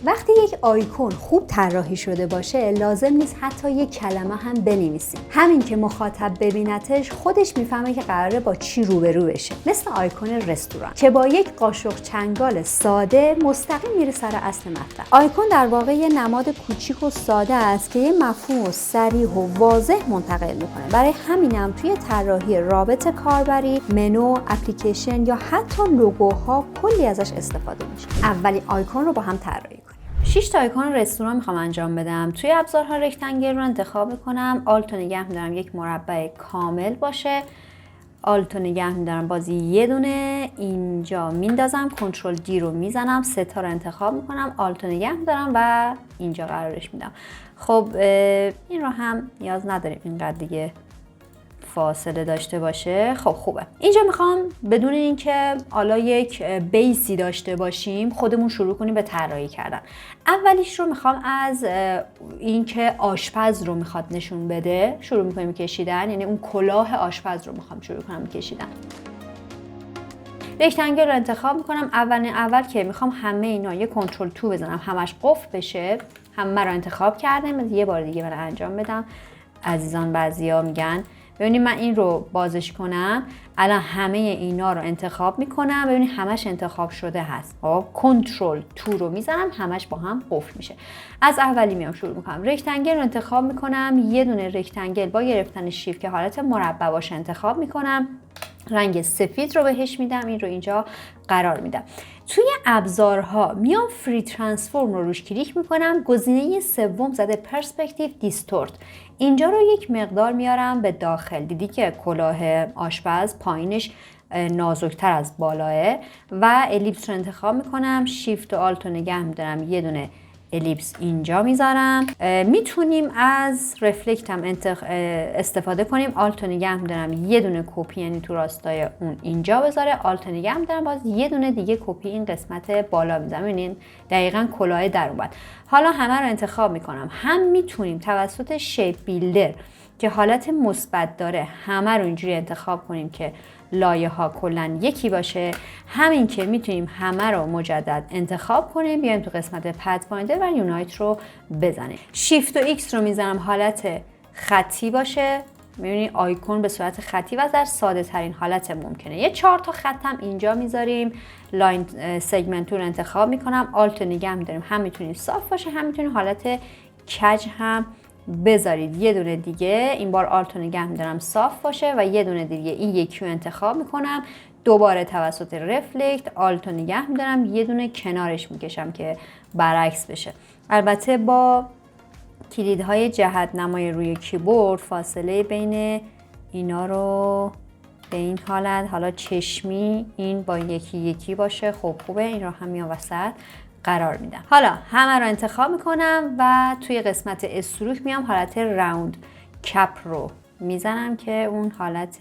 وقتی یک آیکون خوب طراحی شده باشه لازم نیست حتی یک کلمه هم بنویسیم. همین که مخاطب ببینتش خودش میفهمه که قراره با چی روبرو بشه. مثل آیکون رستوران که با یک قاشق چنگال ساده مستقیم میره سر اصل مطلب. آیکون در واقع یه نماد کوچیک و ساده است که یه مفهوم صریح و واضح منتقل میکنه. برای همینم توی طراحی رابط کاربری، منو، اپلیکیشن یا حتی لوگوها کلی ازش استفاده میشه. اولین آیکون رو با هم طراحی کنیم. 6 تا آیکون رستوران میخوام انجام بدم. توی ابزارها رکتانگل رو انتخاب میکنم. آلت رو نگه میدارم یک مربع کامل باشه. آلت رو نگه میدارم بازی یه دونه اینجا میندازم، کنترل دی رو میزنم، 3 تا رو انتخاب میکنم، آلت رو نگه میدارم و اینجا قرارش میدم. خب این رو هم نیاز نداریم اینقدر دیگه فاصله داشته باشه. خب خوبه. اینجا میخوام بدون اینکه حالا یک بیسی داشته باشیم خودمون شروع کنیم به طراحی کردن. اولیش رو میخوام از اینکه آشپز رو میخواد نشون بده شروع میکنیم کشیدن، یعنی اون کلاه آشپز رو میخوام شروع کنم کشیدن. رکتانگل رو انتخاب میکنم. اول که میخوام همه اینا یه کنترل تو بزنم همش قفل بشه، همه رو انتخاب کردم. یه بار دیگه من انجام بدم. عزیزان بعضیا میگن ببینید من این رو بازش کنم، الان همه اینا رو انتخاب میکنم، ببینید همش انتخاب شده هست. خب کنترل تو رو میزنم همش با هم قفل میشه. از اولی میام شروع میکنم. رکتانگل رو انتخاب میکنم، یه دونه رکتانگل با گرفتن شیفت که حالت مربع باشه انتخاب میکنم، رنگ سفید رو بهش میدم، این رو اینجا قرار میدم. توی ابزارها میام فری ترانسفورم رو روش کلیک میکنم، گزینه سوم زده پرسپکتیو دیستورت، اینجا رو یک مقدار میارم به داخل. دیدی که کلاه آشپز پایینش نازکتر از بالاه و الیپس رو انتخاب میکنم، شیفت و آلت رو نگه میدارم، یه دونه الیپس اینجا میذارم. میتونیم از رفلکت هم استفاده کنیم. آلت رو نگه میدارم، یه دونه کپی یعنی تو راستای اون اینجا بذاره، آلت رو نگه میدارم باز یه دونه دیگه کپی این قسمت بالا میذارم، ببینین دقیقاً کلاه در اومد. حالا همه رو انتخاب میکنم. هم میتونیم توسط شیپ بیلدر که حالت مثبت داره همه رو اینجوری انتخاب کنیم که لایه ها کلا یکی باشه، همین که میتونیم همه رو مجدد انتخاب کنیم، بیایم تو قسمت پدفایندر و یونایت رو بزنیم. شیفت و ایکس رو میزنم حالت خطی باشه، میبینید آیکون به صورت خطی و در ساده ترین حالت ممکنه. یه 4 تا خط هم اینجا میذاریم. لاین سگمنت رو انتخاب میکنم، آلت رو نگه میداریم، هم میتونید صاف باشه هم میتونید حالت کج هم بذارید. یه دونه دیگه این بار آلت رو نگه میدارم صاف باشه و یه دونه دیگه این یکی رو انتخاب میکنم، دوباره توسط رفلکت آلت رو نگه میدارم، یه دونه کنارش میکشم که برعکس بشه. البته با کلیدهای جهت نمای روی کیبورد فاصله بین اینا رو به این حالت، حالا چشمی این با یکی یکی باشه. خب خوبه. این رو هم میام وسط قرار میدم. حالا همه رو انتخاب میکنم و توی قسمت استروک میام حالت راوند کپ رو میزنم که اون حالت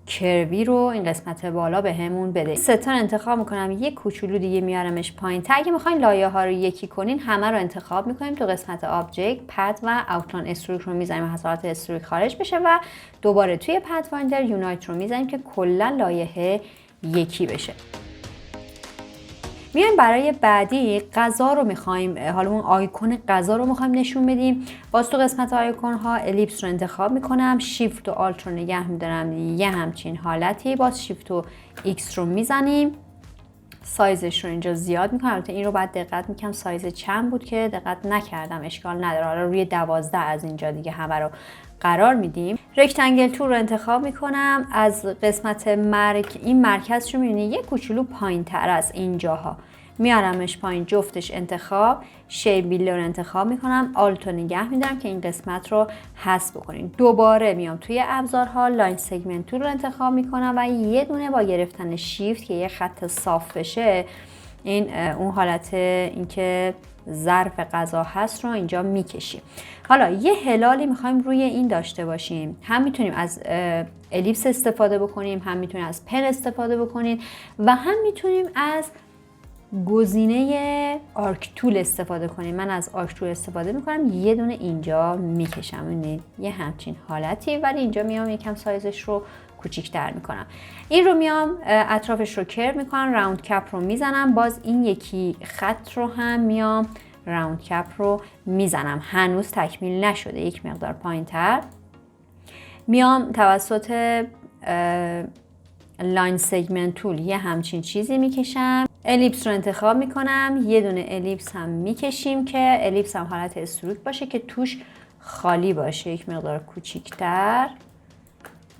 کروی رو این قسمت بالا به همون بده. 3 تا انتخاب میکنم، یک کوچولو دیگه میارمش پایین. اگه میخواین لایه ها رو یکی کنین همه رو انتخاب میکنیم، تو قسمت آبجکت پد و اوتلاین استروک رو میزنیم از حالت استروک خارج بشه و دوباره توی پدفایندر یونایت رو میزنیم که کلا لایه یکی بشه. میایم برای بعدی غذا رو میخوایم، حالا اون آیکون غذا رو میخوایم نشون بدیم. باز تو قسمت آیکون ها الیپس رو انتخاب میکنم، شیفت و آلت رو نگه میدارم یه همچین حالتی، باز شیفت و ایکس رو میزنیم، سایزش رو اینجا زیاد میکنم. البته این رو بعد دقت میکنم سایز چند بود که دقت نکردم، اشکال نداره. حالا روی 12 از اینجا دیگه همه رو قرار میدیم. رکتانگل تور رو انتخاب میکنم، از قسمت این مرکز رو میبینید یه کوچولو پایین تر از اینجاها میارمش پایین، جفتش انتخاب، شیپ بیلدر رو انتخاب میکنم، آلت رو نگه میدارم که این قسمت رو حذف بکنین. دوباره میام توی ابزارها لاین سگمنت تول رو انتخاب میکنم و یه دونه با گرفتن شیفت که یه خط صاف بشه این اون حالت اینکه ظرف غذا هست رو اینجا میکشیم. حالا یه هلالی میخوایم روی این داشته باشیم، هم میتونیم از الیپس استفاده بکنیم، هم میتونیم از پن استفاده بکنیم و هم میتونیم از گزینه آرک تول استفاده کنیم. من از آرک تول استفاده میکنم، یه دونه اینجا میکشم، یه همچین حالتی، ولی اینجا میام یکم سایزش رو کوچیک‌تر میکنم. این رو میام اطرافش رو کرو میکنم، راوند کپ رو میزنم، باز این یکی خط رو هم میام راوند کپ رو میزنم. هنوز تکمیل نشده، یک مقدار پایین‌تر میام توسط لاین سگمنت تول یه همچین چیزی میکشم. الیپس رو انتخاب میکنم، یه دونه الیپس هم میکشیم که الیپس هم حالت استروک باشه که توش خالی باشه، یک مقدار کوچیکتر،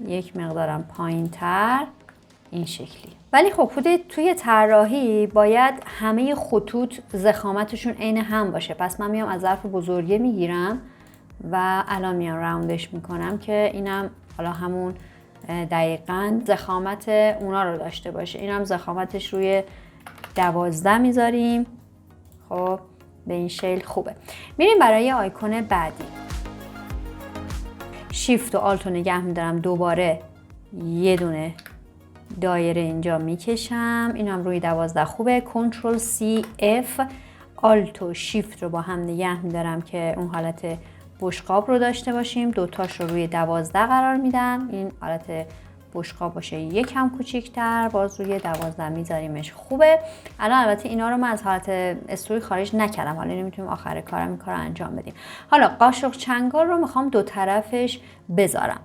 یک مقدارم پایینتر، این شکلی. ولی خب توی طراحی باید همه خطوط ضخامتشون عین هم باشه، پس من میام از ظرف بزرگه میگیرم و الان میام راوندش میکنم که اینم حالا همون دقیقاً ضخامت اونا رو داشته باشه. اینم ضخامتش روی 12 میذاریم. خب به این شکل خوبه. میریم برای آیکون بعدی. شیفت و آلت رو نگه میدارم، دوباره یه دونه دایره اینجا میکشم، اینم روی 12 خوبه. کنترل سی اف، آلت و شیفت رو با هم نگه میدارم که اون حالت بشقاب رو داشته باشیم. دوتاش رو روی 12 قرار میدم، این حالت بشقاب باشه یکم کوچیک‌تر، باز روی 12 میذاریمش. خوبه. الان البته اینا رو من از حالت استوری خارج نکردم، حالا نمیتونیم آخر کارم این کار رو انجام بدیم. حالا قاشق چنگال رو میخوام دو طرفش بذارم.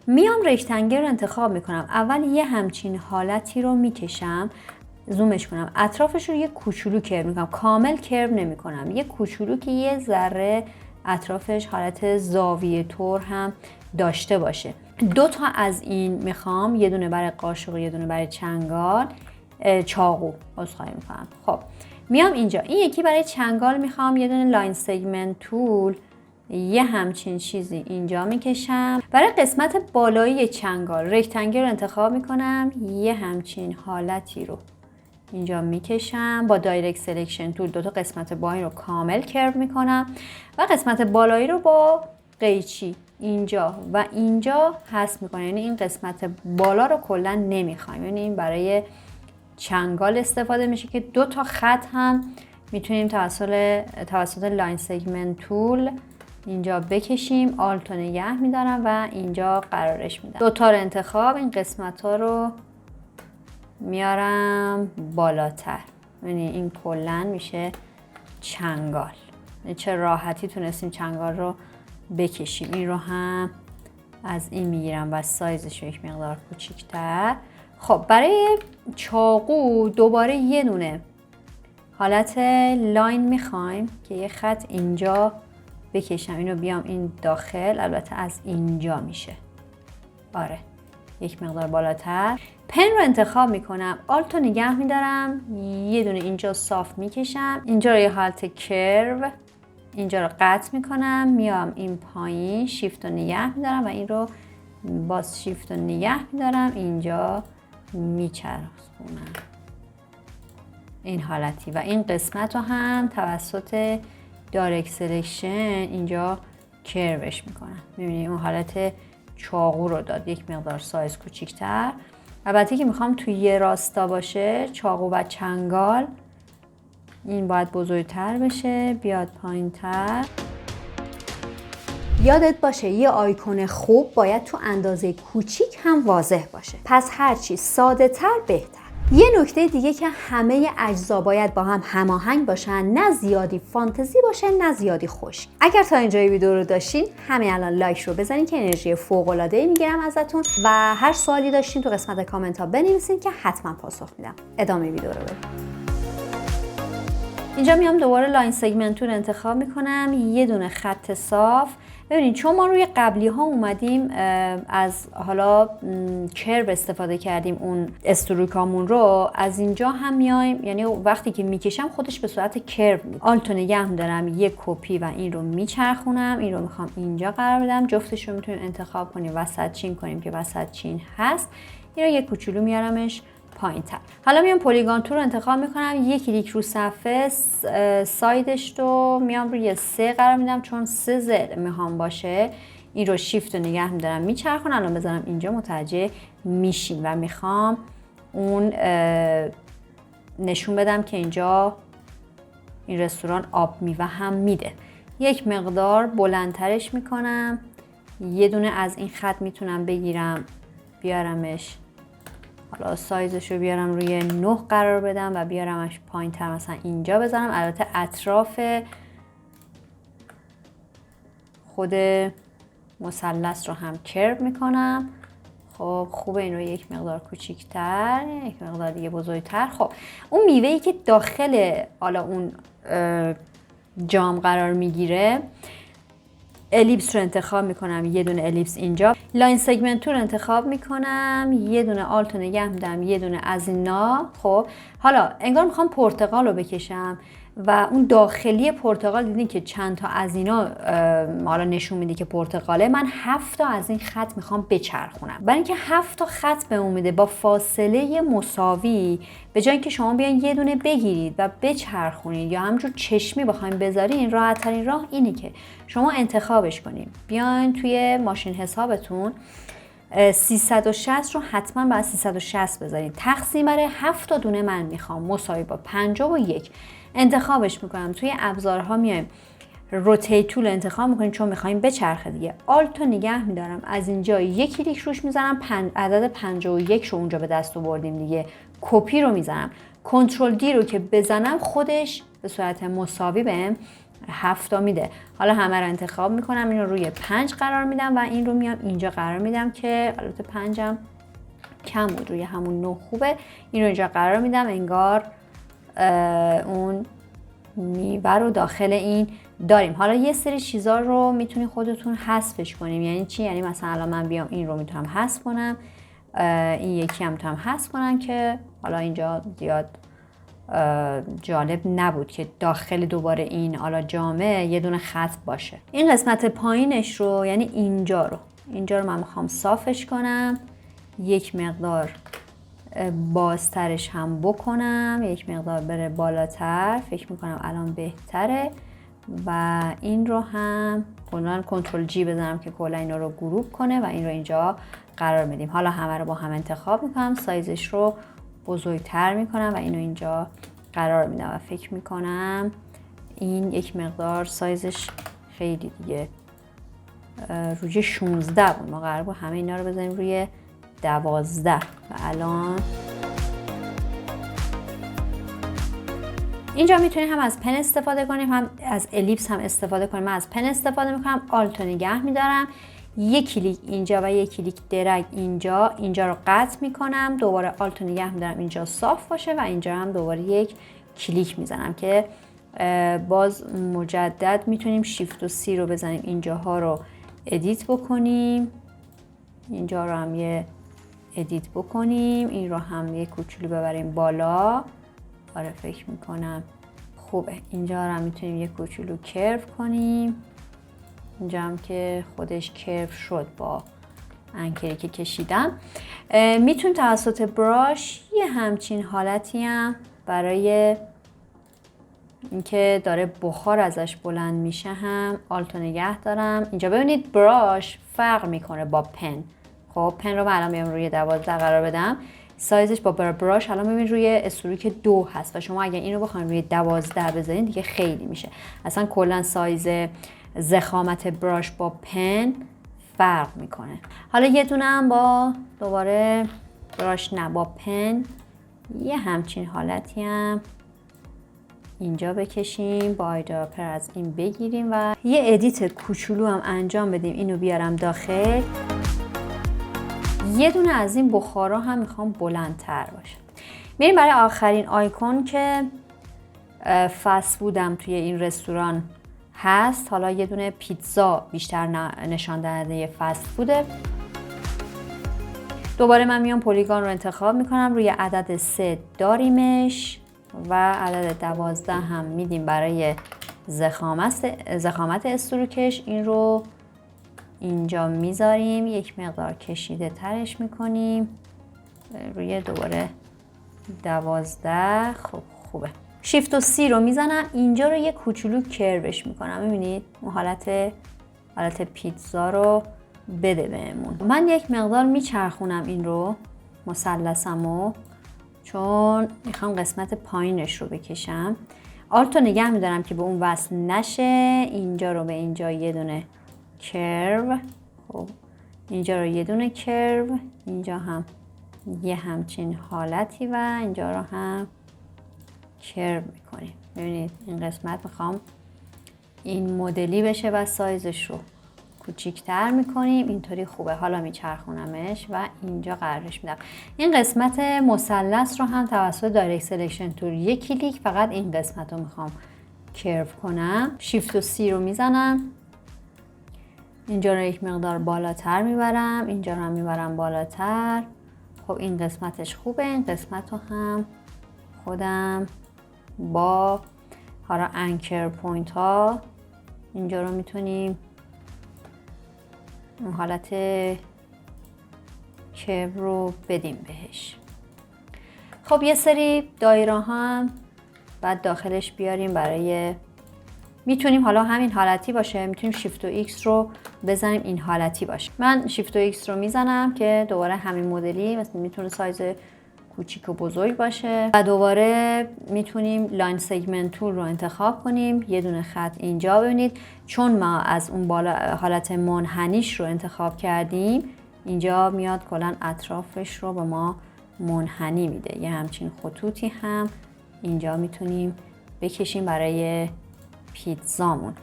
میام رکتنگل رو انتخاب میکنم، اول یه همچین حالتی رو میکشم، زومش کنم، اطرافش رو یه کوچولو کرو میکنم، کامل کرو نمیکنم، یه کوچولو که یه ذره اطرافش حالت زاویه طور هم داشته باشه. دو تا از این میخوام، یه دونه برای قاشق و یه دونه برای چنگال. چاقو عذرخواهی میکنم. خب میام اینجا، این یکی برای چنگال میخوام یه دونه لاین سگمنت تول یه همچین چیزی اینجا میکشم. برای قسمت بالایی چنگال رکتنگل رو انتخاب میکنم، یه همچین حالتی رو اینجا میکشم، با دایرکت سلکشن تول دو تا قسمت بالایی رو کامل کرو میکنم و قسمت بالایی رو با قیچی اینجا و اینجا حذف میکنم، یعنی این قسمت بالا رو کلا نمیخوایم. یعنی این برای چنگال استفاده میشه که دو تا خط هم میتونیم توسط لاین سگمنت تول اینجا بکشیم. آلت رو نگه میدارم و اینجا قرارش میدم. دو تا رو انتخاب، این قسمت ها رو میارم بالاتر، یعنی این کلا میشه چنگال. چه راحتی تونستیم چنگال رو بکشیم. این رو هم از این میگیرم و سایزش رو یک مقدار کوچیک‌تر. خب برای چاقو دوباره یه دونه حالت لاین میخوایم که یه خط اینجا بکشم، اینو بیام این داخل، البته از اینجا میشه، آره یک مقدار بالاتر. پن رو انتخاب میکنم، آلت رو نگه میدارم، یه دونه اینجا صاف میکشم، اینجا رو یه حالت کرو، اینجا رو قطع میکنم، میام این پایین، شیفت رو نگه میدارم و این رو باز شیفت رو نگه میدارم، اینجا میچرخونم این حالتی و این قسمت رو هم توسط دایرکت سلکشن اینجا کروش میکنم. میبینید اون حالت چاقو رو داد، یک مقدار سایز کوچیک‌تر. البته که میخوام توی یه راستا باشه چاقو و چنگال، این باید بزرگتر بشه، بیاد پایین‌تر. یادت باشه یه آیکون خوب باید تو اندازه کوچیک هم واضح باشه، پس هرچی ساده تر بهتر. یه نکته دیگه که همه اجزا باید با هم هماهنگ باشن، نه زیادی فانتزی باشه نه زیادی خشک. اگر تا اینجای ویدیو رو داشتین همین الان لایک رو بزنین که انرژی فوق‌العاده‌ای میگیرم ازتون و هر سوالی داشتین تو قسمت کامنت ها بنویسین که حتما پاسخ میدم. ادامه ویدیو رو ببینید. اینجا میام دوباره لاین سگمنت رو انتخاب میکنم، یه دونه خط صاف. ببینید چون ما روی قبلی ها اومدیم از حالا کرو استفاده کردیم اون استروکامون رو، از اینجا هم میایم، یعنی وقتی که میکشم خودش به صورت کرو میاد. آلت رو نگه میدارم، یک کپی و این رو میچرخونم، این رو میخوام اینجا قرار بدم، جفتش رو میتونیم انتخاب کنیم، وسط چین کنیم که وسط چین هست، این رو یک کوچولو میارمش پایین‌تر. حالا میام پلیگان تول رو انتخاب میکنم، یک کلیک رو صفحه، سایدش رو میام روی 3 قرار میدم چون 3 زد میخوام باشه. این رو شیفت رو نگه میدارم میچرخونم، الان بذارم اینجا متوجه میشیم و میخوام اون نشون بدم که اینجا این رستوران آب میوه هم میده. یک مقدار بلندترش میکنم، یه دونه از این خط میتونم بگیرم بیارمش، حالا سایزش رو بیارم روی 9 قرار بدم و بیارمش پایین تر مثلا اینجا بزنم. البته اطراف خود مثلث رو هم کرو میکنم. خب خوبه این رو یک مقدار کوچیک‌تر، یک مقدار دیگه بزرگتر. خب اون میوه‌ای که داخل حالا اون جام قرار میگیره، الیپس رو انتخاب میکنم، یه دونه الیپس اینجا. لاین سگمنت رو انتخاب میکنم، یه دونه آلت رو نگه میدم، یه دونه از اینا. خب حالا انگار میخوام پرتقال رو بکشم و اون داخلی پرتقال دیدین که چند تا از اینا حالا نشون میده که پرتقاله. من 7 تا از این خط میخوام بچرخونم. برای اینکه 7 تا خط بهمون میده با فاصله مساوی، به جای اینکه شما بیاین یه دونه بگیرید و بچرخونید یا همجور چشمی بخواید بذارین، راحت ترین راه اینه که شما انتخابش کنید. بیاین توی ماشین حسابتون 360 رو حتما باید 360 بذارید. تقسیم بر 7 تا دونه من میخوام مساوی با 51 انتخابش میکنم. توی ابزارها میایم روتیت تول انتخاب میکنیم چون میخوایم بچرخه دیگه. آلت رو نگه میدارم، از اینجا یک کلیک روش میزنم، عدد 51 رو اونجا به دست آوردیم دیگه. کپی رو میزنم، کنترل دی رو که بزنم خودش به صورت مساوی بهم 7 تا میده. حالا همه رو انتخاب میکنم، این رو روی 5 قرار میدم و این رو میام اینجا قرار میدم که البته 5 هم کم بود، روی همون 9 خوبه. این رو اینجا قرار میدم، انگار اون میوه رو داخل این داریم. حالا یه سری چیزا رو میتونی خودتون حذفش کنیم. یعنی چی؟ یعنی مثلا الان من بیام این رو میتونم حذف کنم، این یکی هم میتونم حذف کنم که حالا اینجا زیاد جالب نبود که داخل دوباره این حالا جامعه یه دونه خط باشه. این قسمت پایینش رو یعنی اینجا رو من میخوام صافش کنم، یک مقدار بازترش هم بکنم، یک مقدار بره بالاتر، فکر میکنم الان بهتره. و این رو هم کلا کنترل جی بزنم که کلا اینا رو گروپ کنه و این رو اینجا قرار میدیم. حالا همه رو با هم انتخاب میکنم، سایزش رو بزرگتر میکنم و اینو اینجا قرار میدم و فکر میکنم این یک مقدار سایزش خیلی دیگه روی 16 بود، ما قرار بود همه اینا رو بزنیم روی 12 و الان اینجا میتونیم هم از پن استفاده کنیم هم از الیپس هم استفاده کنیم. من از پن استفاده میکنم، آلت رو نگه میدارم، یک کلیک اینجا و یک کلیک درگ اینجا رو قطع میکنم، دوباره آلت رو نگه میدارم اینجا صاف باشه و اینجا هم دوباره یک کلیک میزنم که باز مجدد میتونیم شیفت و سی رو بزنیم اینجاها رو ادیت بکنیم، اینجا رو هم یه ادیت بکنیم، این رو هم یه کوچولو ببریم بالا. آره فکر میکنم خوبه. اینجا رو هم میتونیم یه کوچولو کرو کنیم، اینجا هم که خودش کرو شد با انکری که کشیدم. میتونیم توسط براش یه همچین حالتی هم برای اینکه داره بخار ازش بلند میشه هم آلتو نگه دارم. اینجا ببینید براش فرق میکنه با پن. خب پن رو من الان میام روی 12 قرار بدم، سایزش با براش الان ببینید روی استروک 2 هست و شما اگر این رو بخواید روی 12 بزنید دیگه خیلی میشه. اصلا کلا سایز ضخامت براش با پن فرق میکنه. حالا یه دونه هم با دوباره براش نه با پن یه همچین حالتی هم اینجا بکشیم، با آیدراپر از این بگیریم و یه ادیت کوچولو هم انجام بدیم. اینو بیارم داخل. یه دونه از این بخارا هم میخوام بلندتر باشه. میریم برای آخرین آیکون که فست فودم توی این رستوران هست. حالا یه دونه پیتزا بیشتر نشان دهنده فست فوده. دوباره من میام پلیگون رو انتخاب میکنم، روی عدد 3 داریمش و عدد 12 هم میدیم برای ضخامت استروکش. این رو اینجا میذاریم، یک مقدار کشیده ترش میکنیم روی دوباره 12. خب خوبه. شیفت و سی رو میزنم، اینجا رو یه کوچولو کروش میکنم. ببینید اون حالت پیتزا رو بده بهمون. من یک مقدار میچرخونم این رو مثلثمو چون میخوام قسمت پایینش رو بکشم. آلت رو نگه میدارم که به اون وصل نشه. اینجا رو به اینجا یه دونه کرو. خب اینجا رو یه دونه کرو، اینجا هم یه همچین حالتی و اینجا رو هم کرو میکنیم. ببینید این قسمت میخوام این مدلی بشه و سایزش رو کوچیک‌تر میکنیم. اینطوری خوبه. حالا میچرخونمش و اینجا قرارش میدم. این قسمت مثلث رو هم توسط دایرکت سلکشن تول یک کلیک فقط این قسمت رو میخوام کرو کنم. شیفت و سی رو میزنم، اینجا رو یک مقدار بالاتر میبرم، اینجا رو هم میبرم بالاتر. خب این قسمتش خوبه. این قسمت رو هم خودم با حالا انکر پوینت ها اینجا رو میتونیم اون حالت کرو رو بدیم بهش. خب یه سری دایره هم بعد داخلش بیاریم برای میتونیم حالا همین حالتی باشه، میتونیم شیفت و ایکس رو بزنیم این حالتی باشه. من شیفت و ایکس رو میزنم که دوباره همین مدلی، مثلا میتونه سایز کوچیک و بزرگ باشه و دوباره میتونیم لاین سگمنت تول رو انتخاب کنیم. یه دونه خط اینجا ببینید چون ما از اون بالا حالت منحنیش رو انتخاب کردیم، اینجا میاد کلا اطرافش رو به ما منحنی میده. یه همچین خطوطی هم اینجا میتونیم بکشیم برای پیتزامون.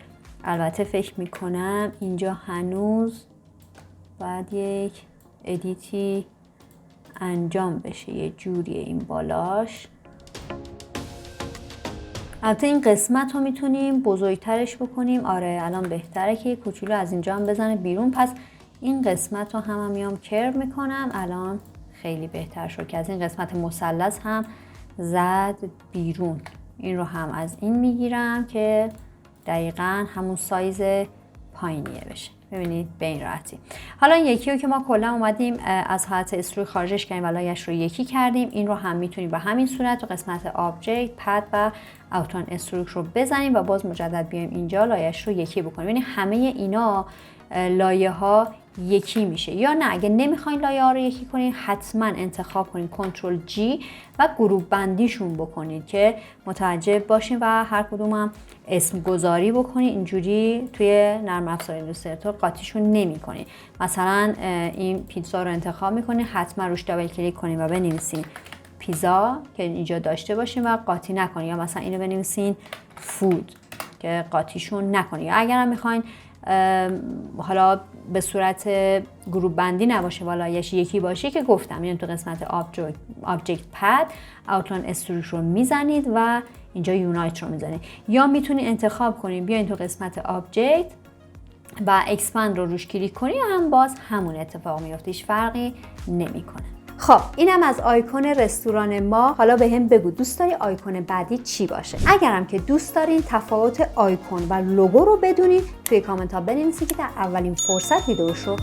البته فکر میکنم اینجا هنوز باید یک ادیتی انجام بشه، یه جوریه این بالاش. البته این قسمت رو میتونیم بزرگترش بکنیم. آره الان بهتره که کوچولو از اینجا هم بزنه بیرون. پس این قسمت رو هم میام کرو میکنم. الان خیلی بهتر شد که از این قسمت مثلث هم زد بیرون. این رو هم از این میگیرم که دقیقاً همون سایز پایینیه بشه. ببینید به این راحتی. حالا این یکی رو که ما کلا اومدیم از حالت استروک خارجش کردیم و لایش رو یکی کردیم، این رو هم میتونیم به همین صورت تو قسمت آبجکت پد و اوتلاین استروک رو بزنیم و باز مجدد بیایم اینجا لایش رو یکی بکنیم. یعنی همه اینا لایه ها یکی میشه. یا نه اگه نمیخواین لایه ها رو یکی کنین حتما انتخاب کنین کنترل جی و گروه بندیشون بکنید که متوجه باشین و هر کدوم هم اسم گذاری بکنید. اینجوری توی نرم افزار ایلوستراتور قاطیشون نمیکنین. مثلا این پیتزا رو انتخاب میکنین، حتما روش دابل کلیک کنین و بنویسین پیزا که اینجا داشته باشین و قاطی نکنین. یا مثلا اینو بنویسین فود که قاطیشون نکنین. یا اگرم میخواین حالا به صورت گروه بندی نباشه والایش یکی باشه که گفتم، یعنی تو قسمت آبجکت پد اوتلاین استروک رو میزنید و اینجا یونایت رو میزنید. یا میتونید انتخاب کنید بیاین تو قسمت آبجکت و اکسپند رو روش کلیک کنید و هم باز همون اتفاق میفته، هیچ فرقی نمیکنه. خب اینم از آیکون رستوران ما. حالا به هم بگو دوست داری آیکون بعدی چی باشه؟ اگرم که دوست دارین تفاوت آیکون و لوگو رو بدونید توی کامنت ها بنویسید که در اولین فرصت ویدیوش رو